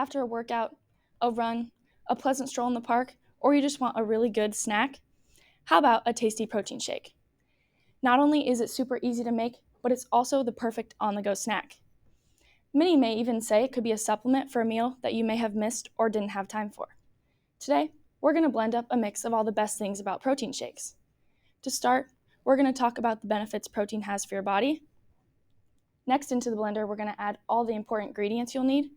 after a workout, a run, a pleasant stroll in the park, or you just want a really good snack, how about a tasty protein shake? Not only is it super easy to make, but it's also the perfect on-the-go snack. Many may even say it could be a supplement for a meal that you may have missed or didn't have time for. Today, we're going to blend up a mix of all the best things about protein shakes. To start, we're going to talk about the benefits protein has for your body. Next, into the blender, we're going to add all the important ingredients you'll need.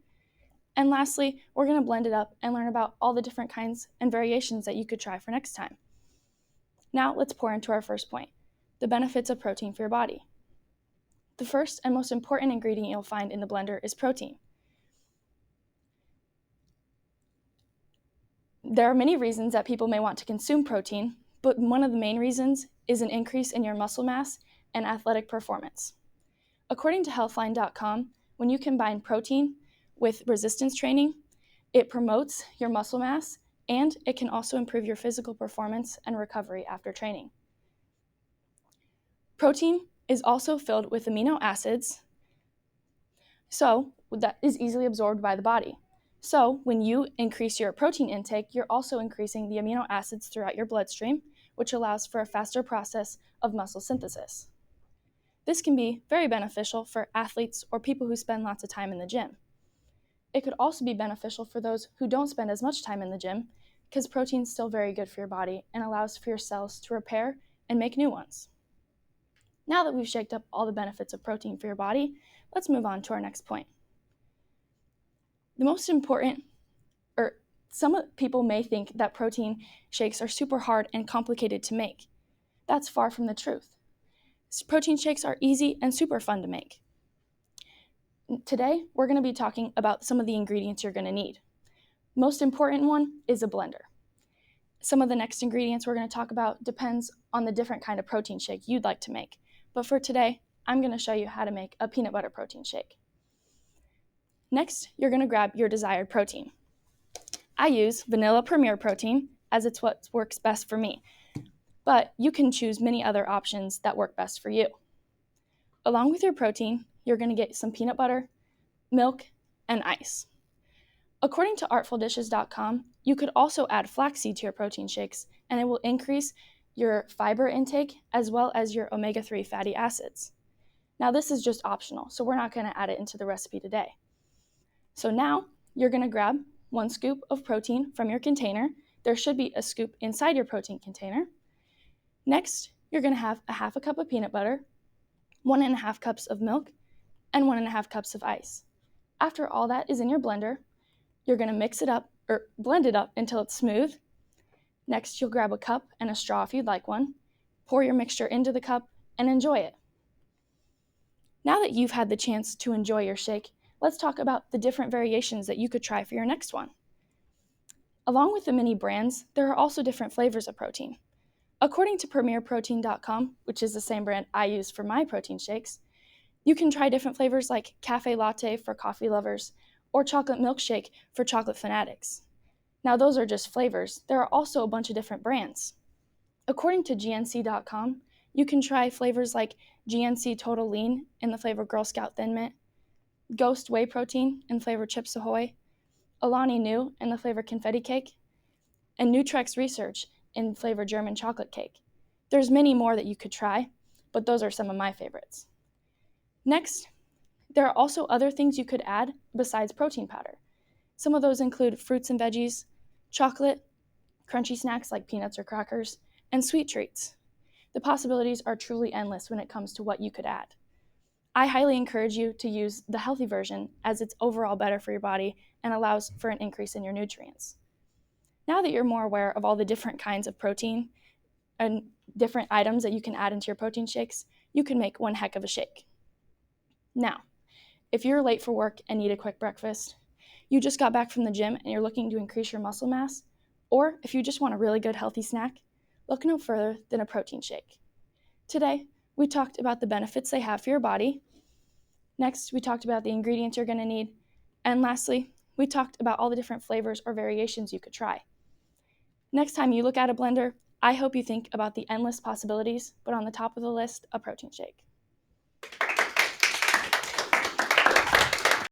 And lastly, we're going to blend it up and learn about all the different kinds and variations that you could try for next time. Now, let's pour into our first point, the benefits of protein for your body. The first and most important ingredient you'll find in the blender is protein. There are many reasons that people may want to consume protein, but one of the main reasons is an increase in your muscle mass and athletic performance. According to Healthline.com, when you combine protein with resistance training, it promotes your muscle mass and it can also improve your physical performance and recovery after training. Protein is also filled with amino acids, so that is easily absorbed by the body. So when you increase your protein intake, you're also increasing the amino acids throughout your bloodstream, which allows for a faster process of muscle synthesis. This can be very beneficial for athletes or people who spend lots of time in the gym. It could also be beneficial for those who don't spend as much time in the gym, because protein is still very good for your body and allows for your cells to repair and make new ones. Now that we've shaked up all the benefits of protein for your body, let's move on to our next point. The most important, some people may think that protein shakes are super hard and complicated to make. That's far from the truth. Protein shakes are easy and super fun to make. Today, we're going to be talking about some of the ingredients you're going to need. Most important one is a blender. Some of the next ingredients we're going to talk about depends on the different kind of protein shake you'd like to make. But for today, I'm going to show you how to make a peanut butter protein shake. Next, you're going to grab your desired protein. I use vanilla Premier protein as it's what works best for me, but you can choose many other options that work best for you. Along with your protein, you're going to get some peanut butter, milk, and ice. According to artfuldishes.com, you could also add flaxseed to your protein shakes, and it will increase your fiber intake as well as your omega-3 fatty acids. Now, this is just optional, so we're not going to add it into the recipe today. So now, you're going to grab 1 scoop of protein from your container. There should be a scoop inside your protein container. Next, you're going to have a half a cup of peanut butter, 1.5 cups of milk, and 1.5 cups of ice. After all that is in your blender, you're going to mix it up or blend it up until it's smooth. Next, you'll grab a cup and a straw if you'd like one, pour your mixture into the cup, and enjoy it. Now that you've had the chance to enjoy your shake, let's talk about the different variations that you could try for your next one. Along with the many brands, there are also different flavors of protein. According to premierprotein.com, which is the same brand I use for my protein shakes, you can try different flavors like cafe latte for coffee lovers or chocolate milkshake for chocolate fanatics. Now, those are just flavors. There are also a bunch of different brands. According to GNC.com, you can try flavors like GNC Total Lean in the flavor Girl Scout Thin Mint, Ghost Whey Protein in flavor Chips Ahoy, Alani Nu in the flavor Confetti Cake, and Nutrex Research in flavor German Chocolate Cake. There's many more that you could try, but those are some of my favorites. Next, there are also other things you could add besides protein powder. Some of those include fruits and veggies, chocolate, crunchy snacks like peanuts or crackers, and sweet treats. The possibilities are truly endless when it comes to what you could add. I highly encourage you to use the healthy version as it's overall better for your body and allows for an increase in your nutrients. Now that you're more aware of all the different kinds of protein and different items that you can add into your protein shakes, you can make one heck of a shake. Now, if you're late for work and need a quick breakfast, you just got back from the gym and you're looking to increase your muscle mass, or if you just want a really good healthy snack, look no further than a protein shake. Today, we talked about the benefits they have for your body. Next, we talked about the ingredients you're going to need. And lastly, we talked about all the different flavors or variations you could try. Next time you look at a blender, I hope you think about the endless possibilities, but on the top of the list, a protein shake.